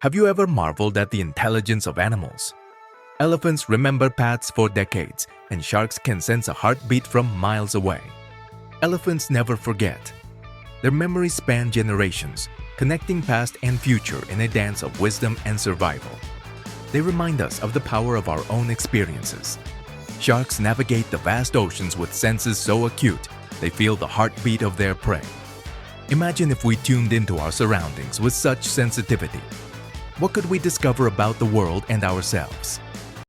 Have you ever marveled at the intelligence of animals? Elephants remember paths for decades, and sharks can sense a heartbeat from miles away. Elephants never forget. Their memories span generations, connecting past and future in a dance of wisdom and survival. They remind us of the power of our own experiences. Sharks navigate the vast oceans with senses so acute, they feel the heartbeat of their prey. Imagine if we tuned into our surroundings with such sensitivity. What could we discover about the world and ourselves?